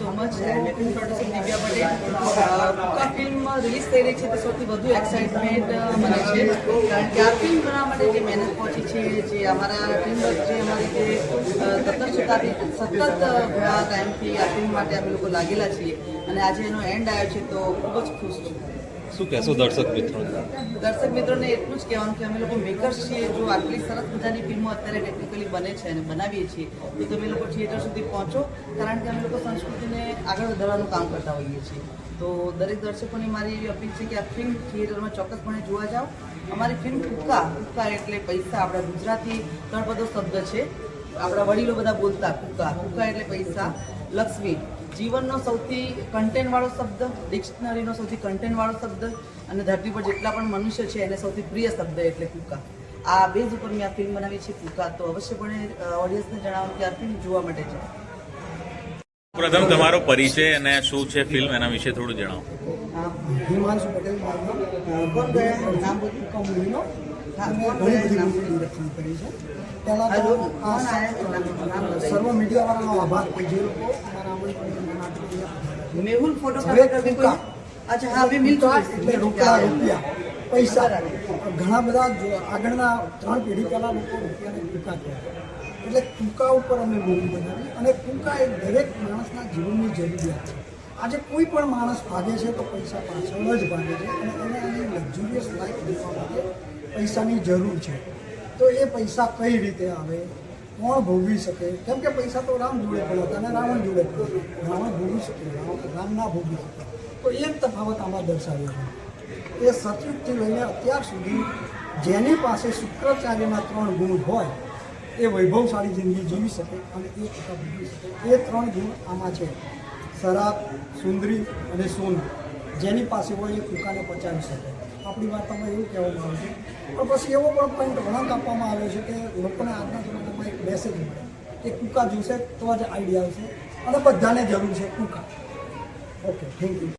So much and producer Divya Patel Kuka film release થઈ રહી છે તે સૌથી વધુ એક્સાઇટમેન્ટ મને છે કારણ કે આ ફિલ્મ બનાવવા માટે જે મહેનત પહોંચી છે જે અમારા ટીમવર્ક જે અમારી જે સતત ટાઈમથી આ ફિલ્મ માટે અમે લોકો લાગેલા છીએ અને આજે એનો એન્ડ આવ્યો છે તો ખૂબ જ ખુશ છું. શું કહેશો દર્શક મિત્રોને એટલું જ કહેવાનું કે અમે લોકો મેકર્સ છીએ. જો આટલી સરસ મજાની ફિલ્મો અત્યારે ટેકનિકલી બને છે અને બનાવીએ છીએ તો તમે લોકો થિયેટર સુધી પહોંચો કારણ કે અમે લોકો સંસ્કૃતિને આગળ વધારવાનું કામ કરતા હોઈએ છીએ. તો દરેક દર્શકોની મારી એવી અપીલ છે કે આ ફિલ્મ થિયેટરમાં ચોક્કસપણે જોવા જાઓ. અમારી ફિલ્મ કુકા એટલે પૈસા આપણા ગુજરાતી ગણપદો શબ્દ છે. આપણા વડીલો બધા બોલતા કુકા એટલે પૈસા. લક્ષ્મી જીવનનો સૌથી કન્ટેન્ટવાળો શબ્દ, ડિક્શનરીનો સૌથી કન્ટેન્ટવાળો શબ્દ અને ધરતી પર જેટલા પણ મનુષ્ય છે એને સૌથી પ્રિય શબ્દ એટલે કુકા. આ બેઝ ઉપર મેં આ ફિલ્મ બનાવી છે કુકા. તો અવશ્યપણે ઓડિયન્સને જણાવો કે આ ફિલ્મ જોવા માટે છે. પ્રથમ તમારો પરિચય અને શું છે ફિલ્મ એના વિશે થોડું જણાવો. હિમાંશુ પટેલ મારું કોણ ગયા નામ બોલું કંપનીનો કોણ ઘણી ગયા બધી નામ ડિરેક્શન કરી છે. પહેલાં તો આ સર્વ મીડિયાવાળાનો આભાર કે જે લોકો મારા આમંત્રણ મેહુલ ફોટો હવે કરતી કુકા. અચ્છા હા બે મિલતો એટલે રોકડા રૂપિયા પૈસા ઘણા બધા આગળના 3 પેઢી પહેલાં લોકો રૂપિયાને ટૂંકા કહેતા એટલે ટૂંકા ઉપર અમે મૂવી બનાવી અને ટૂંકા એ દરેક માણસના જીવનની જરૂરિયાત છે. આજે કોઈ પણ માણસ ભાગે છે તો પૈસા પાછળ જ ભાગે છે અને એને એની લક્ઝુરિયસ લાઈફ જીવવા માટે પૈસાની જરૂર છે. તો એ પૈસા કઈ રીતે આવે, કોણ ભોગવી શકે? કેમ કે પૈસા તો રામ જોડે પડ્યા હતા અને રાવણ જોડે પડ્યા. રાવણ ભોગવી શકે, રામ ના ભોગવી શકે. તો એ જ તફાવત આમાં દર્શાવ્યો છે. એ સતયુગથી લઈને અત્યાર સુધી જેની પાસે શુક્રાચાર્યના 3 ગુણ હોય એ વૈભવશાળી જિંદગી જીવી શકે અને એ ટકા ભોગવી શકે. એ 3 ગુણ આમાં છે: શરાબ, સુંદરી અને સોનું. જેની પાસે હોય એ કુકાને પચાવી શકે. આપણી વાર્તામાં એવું કહેવામાં આવે છે. પણ પછી એવો પણ પોઈન્ટ વળાંક આપવામાં આવ્યો છે કે લોકોને આજના જમાનામાં એક મેસેજ મળે કે કુકા જોશે તો જ આઈડિયા આવશે અને બધાને જરૂર છે Kuka. Okay, thank you.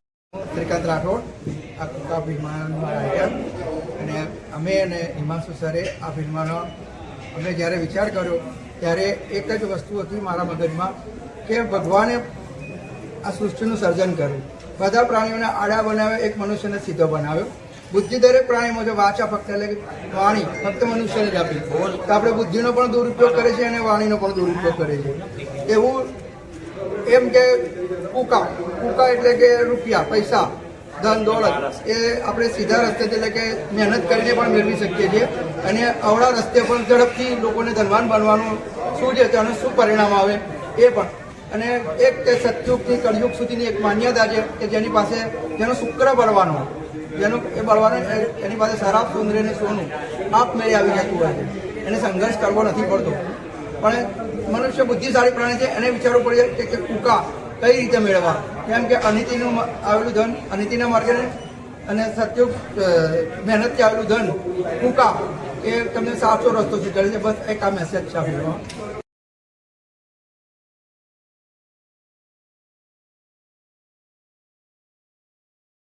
Shrikant Rathod આ કુકા ફિલ્મમાં આવ્યા અને અમે અને હિમાંશુ સરે આ ફિલ્મનો અમે જ્યારે વિચાર કર્યો ત્યારે એક જ વસ્તુ હતી મારા મગજમાં કે ભગવાને આ સૃષ્ટિનું સર્જન કર્યું. બધા પ્રાણીઓને આડા બનાવ્યો, એક મનુષ્યને સીધો બનાવ્યો. બુદ્ધિ દરેક પ્રાણીમાં છે, વાચા ફક્ત એટલે કે વાણી ફક્ત મનુષ્યને જ આપી. તો આપણે બુદ્ધિનો પણ દુરુપયોગ કરે છે અને વાણીનો પણ દુરુપયોગ કરે છે. એવું એમ કે કુકા એટલે કે રૂપિયા, પૈસા, ધન દોલત એ આપણે સીધા રસ્તે એટલે કે મહેનત કરીને પણ મેળવી શકીએ છીએ અને અવળા રસ્તે પણ ઝડપથી લોકોને ધનવાન બનવાનું શું છે તેનું શું પરિણામ આવે એ પણ. અને એક તે સતયુગથી કળયુગ સુધીની એક માન્યતા છે કે જેની પાસે જેનો શુક્ર બળવાનો, જેનું એ બળવાનો એની પાસે શરાબ, સુંદરી અને સોનું આપમેળે આવી જતું હોય છે. એને સંઘર્ષ કરવો નથી પડતો. પણ મનુષ્ય બુદ્ધિશાળી પ્રાણી છે, એને વિચારવું પડે કે કુકા કઈ રીતે મેળવવા. કેમ કે અનિતિનું આવેલું ધન અનિતિના માર્ગે અને સતયુગ મહેનતથી આવેલું ધન કુકા એ તમને સાચો રસ્તો સૂચવે છે. બસ એક આ મેસેજ છે.